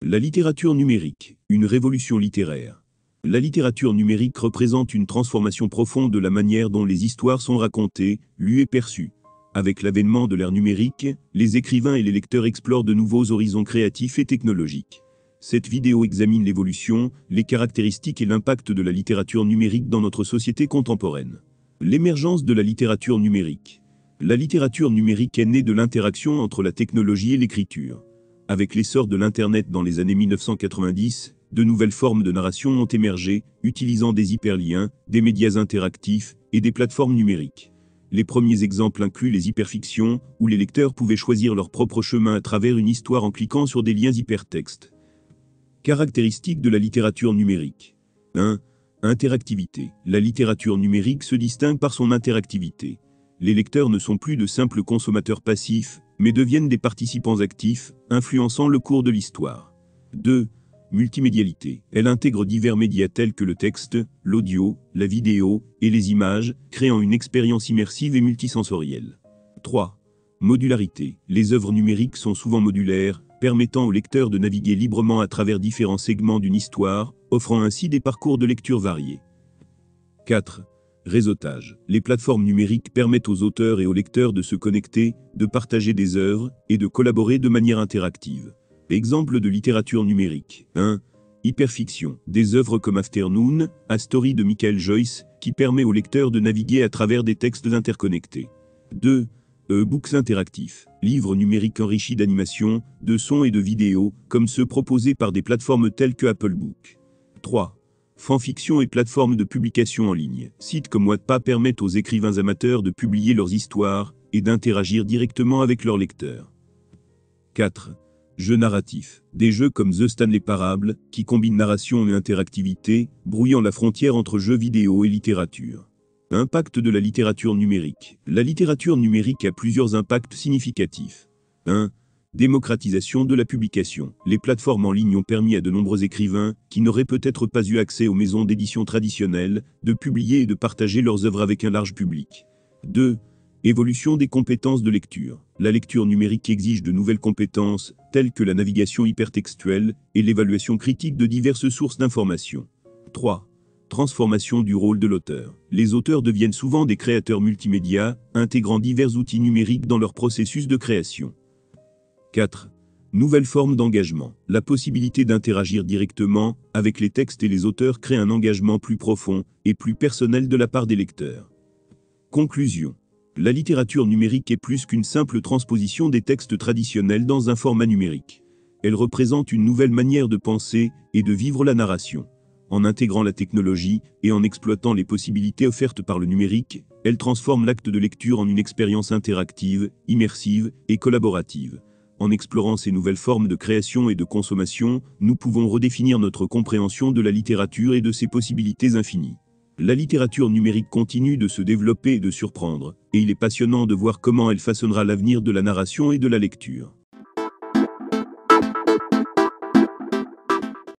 La littérature numérique, une révolution littéraire. La littérature numérique représente une transformation profonde de la manière dont les histoires sont racontées, lues et perçues. Avec l'avènement de l'ère numérique, les écrivains et les lecteurs explorent de nouveaux horizons créatifs et technologiques. Cette vidéo examine l'évolution, les caractéristiques et l'impact de la littérature numérique dans notre société contemporaine. L'émergence de la littérature numérique. La littérature numérique est née de l'interaction entre la technologie et l'écriture. Avec l'essor de l'Internet dans les années 1990, de nouvelles formes de narration ont émergé, utilisant des hyperliens, des médias interactifs et des plateformes numériques. Les premiers exemples incluent les hyperfictions, où les lecteurs pouvaient choisir leur propre chemin à travers une histoire en cliquant sur des liens hypertextes. Caractéristiques de la littérature numérique. 1. Interactivité. La littérature numérique se distingue par son interactivité. Les lecteurs ne sont plus de simples consommateurs passifs, mais deviennent des participants actifs, influençant le cours de l'histoire. 2. Multimédialité. Elle intègre divers médias tels que le texte, l'audio, la vidéo et les images, créant une expérience immersive et multisensorielle. 3. Modularité. Les œuvres numériques sont souvent modulaires, permettant au lecteur de naviguer librement à travers différents segments d'une histoire, offrant ainsi des parcours de lecture variés. 4. Réseautage. Les plateformes numériques permettent aux auteurs et aux lecteurs de se connecter, de partager des œuvres et de collaborer de manière interactive. Exemple de littérature numérique. 1. Hyperfiction. Des œuvres comme Afternoon, A Story de Michael Joyce, qui permet aux lecteurs de naviguer à travers des textes interconnectés. 2. E-books interactifs. Livres numériques enrichis d'animations, de sons et de vidéos, comme ceux proposés par des plateformes telles que Apple Books. 3. Fanfiction et plateformes de publication en ligne. Sites comme Wattpad permettent aux écrivains amateurs de publier leurs histoires et d'interagir directement avec leurs lecteurs. 4. Jeux narratifs. Des jeux comme The Stanley Parable, qui combinent narration et interactivité, brouillant la frontière entre jeux vidéo et littérature. Impact de la littérature numérique. La littérature numérique a plusieurs impacts significatifs. 1. Démocratisation de la publication. Les plateformes en ligne ont permis à de nombreux écrivains, qui n'auraient peut-être pas eu accès aux maisons d'édition traditionnelles, de publier et de partager leurs œuvres avec un large public. 2. Évolution des compétences de lecture. La lecture numérique exige de nouvelles compétences, telles que la navigation hypertextuelle et l'évaluation critique de diverses sources d'informations. 3. Transformation du rôle de l'auteur. Les auteurs deviennent souvent des créateurs multimédia, intégrant divers outils numériques dans leur processus de création. 4. Nouvelle forme d'engagement. La possibilité d'interagir directement avec les textes et les auteurs crée un engagement plus profond et plus personnel de la part des lecteurs. Conclusion. La littérature numérique est plus qu'une simple transposition des textes traditionnels dans un format numérique. Elle représente une nouvelle manière de penser et de vivre la narration. En intégrant la technologie et en exploitant les possibilités offertes par le numérique, elle transforme l'acte de lecture en une expérience interactive, immersive et collaborative. En explorant ces nouvelles formes de création et de consommation, nous pouvons redéfinir notre compréhension de la littérature et de ses possibilités infinies. La littérature numérique continue de se développer et de surprendre, et il est passionnant de voir comment elle façonnera l'avenir de la narration et de la lecture.